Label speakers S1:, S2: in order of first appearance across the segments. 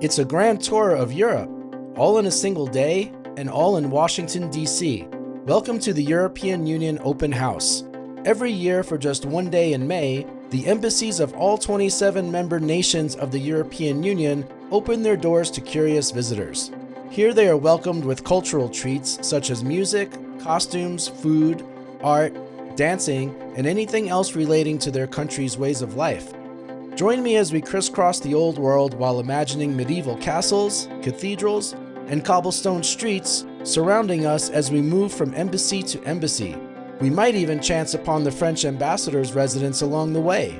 S1: It's a grand tour of Europe, all in a single day and all in Washington, D.C. Welcome to the European Union Open House. Every year for just one day in May, the embassies of all 27 member nations of the European Union open their doors to curious visitors. Here they are welcomed with cultural treats such as music, costumes, food, art, dancing, and anything else relating to their country's ways of life. Join me as we crisscross the old world while imagining medieval castles, cathedrals, and cobblestone streets surrounding us as we move from embassy to embassy. We might even chance upon the French ambassador's residence along the way.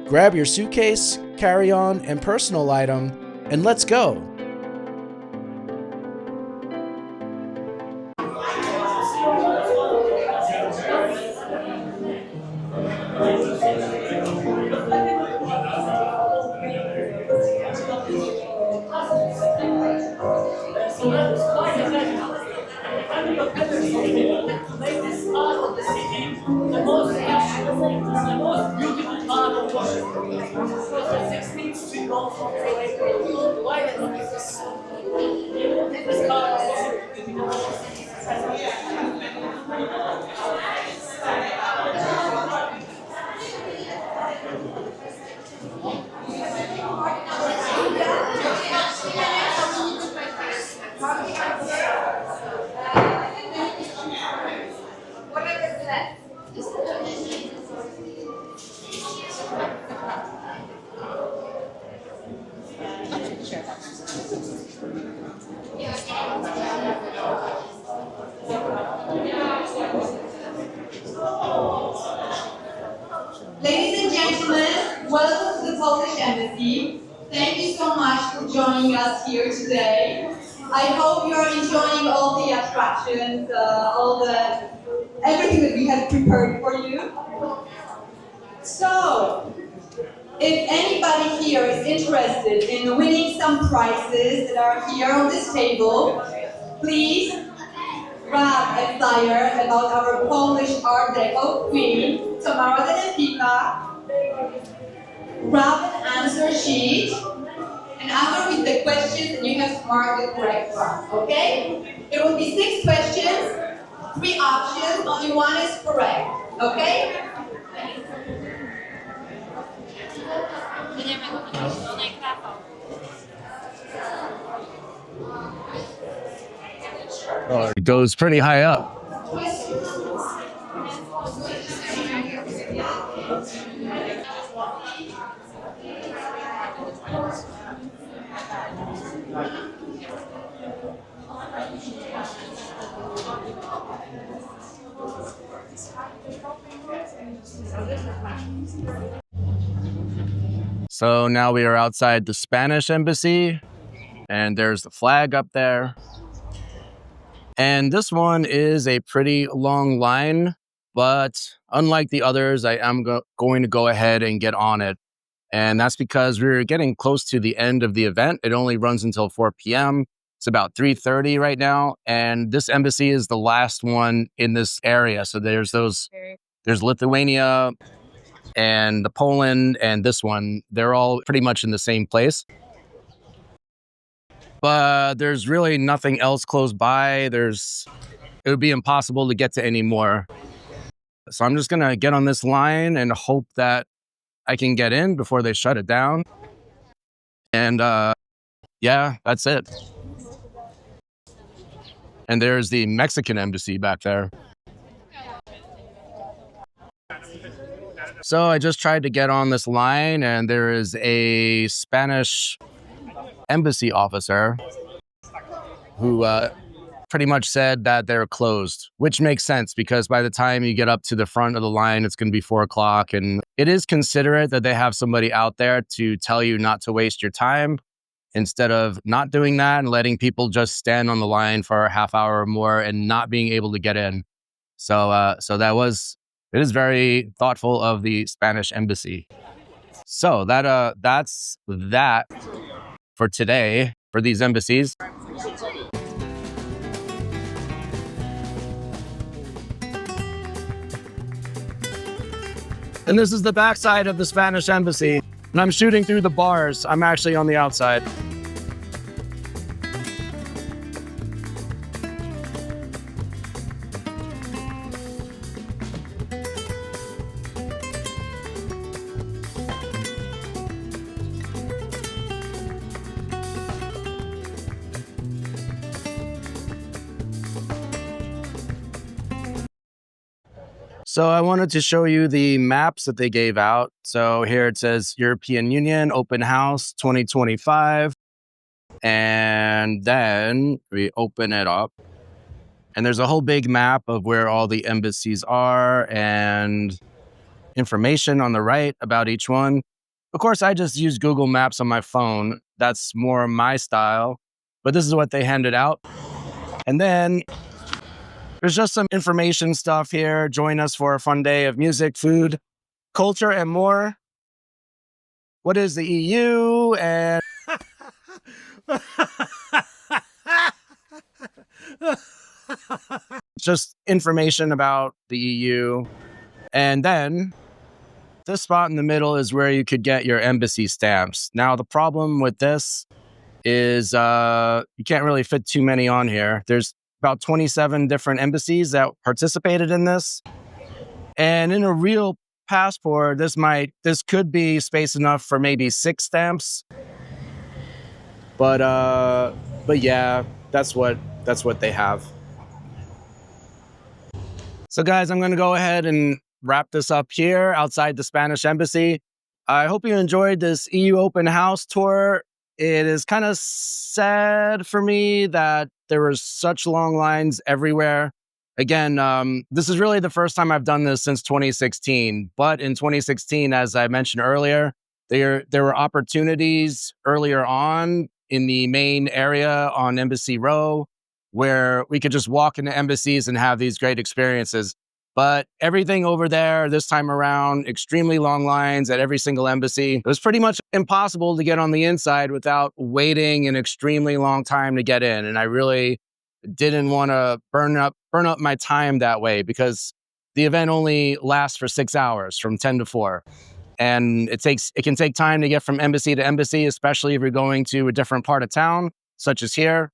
S1: Grab your suitcase, carry-on, and personal item, and let's go!
S2: Ladies and gentlemen, welcome to the Polish Embassy. Thank you so much for joining us here today. I hope you are enjoying all the attractions, everything that we have prepared for you. So, if anybody here is interested in winning some prizes that are here on this table, please grab a flyer about our Polish Art Deco queen, Tamara Denefika. Grab an answer sheet, and after with the questions, and you have to mark the correct one, okay? There will be 6 questions, 3 options, only one is correct, okay?
S3: Oh, it goes pretty high up. So now we are outside the Spanish embassy, and there's the flag up there. And this one is a pretty long line, but unlike the others, I am going to go ahead and get on it. And that's because we're getting close to the end of the event. It only runs until 4 p.m. It's about 3:30 right now. And this embassy is the last one in this area. So there's Lithuania and the Poland and this one. They're all pretty much in the same place. But there's really nothing else close by. It would be impossible to get to any more. So I'm just gonna get on this line and hope that I can get in before they shut it down. And yeah, that's it. And there's the Mexican embassy back there. So I just tried to get on this line, and there is a Spanish embassy officer who pretty much said that they're closed, which makes sense because by the time you get up to the front of the line, it's going to be 4 o'clock. And it is considerate that they have somebody out there to tell you not to waste your time instead of not doing that and letting people just stand on the line for a half hour or more and not being able to get in. So it is very thoughtful of the Spanish embassy. So that's that for today for these embassies. And this is the backside of the Spanish embassy. And I'm shooting through the bars. I'm actually on the outside. So I wanted to show you the maps that they gave out. So here it says European Union Open House 2025. And then we open it up. And there's a whole big map of where all the embassies are and information on the right about each one. Of course, I just use Google Maps on my phone. That's more my style. But this is what they handed out. And then there's just some information stuff here. Join us for a fun day of music, food, culture, and more. What is the EU? And just information about the EU. And then this spot in the middle is where you could get your embassy stamps. Now, the problem with this is you can't really fit too many on here. There's about 27 different embassies that participated in this. And in a real passport, this could be space enough for maybe 6 stamps. But yeah, that's what they have. So guys, I'm going to go ahead and wrap this up here outside the Spanish embassy. I hope you enjoyed this EU open house tour. It is kind of sad for me that there were such long lines everywhere. Again, this is really the first time I've done this since 2016. But in 2016, as I mentioned earlier, there were opportunities earlier on in the main area on Embassy Row where we could just walk into embassies and have these great experiences. But everything over there this time around, extremely long lines at every single embassy. It was pretty much impossible to get on the inside without waiting an extremely long time to get in. And I really didn't want to burn up my time that way because the event only lasts for 6 hours from 10 to 4. And it can take time to get from embassy to embassy, especially if you're going to a different part of town, such as here.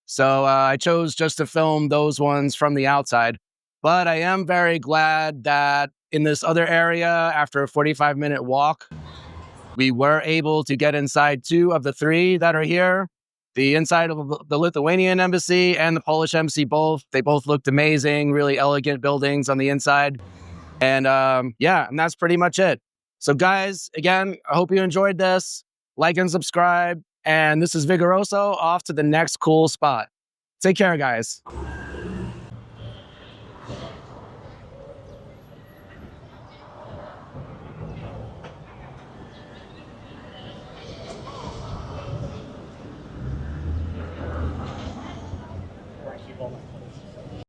S3: So I chose just to film those ones from the outside. But I am very glad that in this other area, after a 45-minute walk, we were able to get inside 2 of the 3 that are here. The inside of the Lithuanian embassy and the Polish embassy they both looked amazing, really elegant buildings on the inside. And yeah, and that's pretty much it. So guys, again, I hope you enjoyed this. Like and subscribe. And this is Vigoroso, off to the next cool spot. Take care, guys.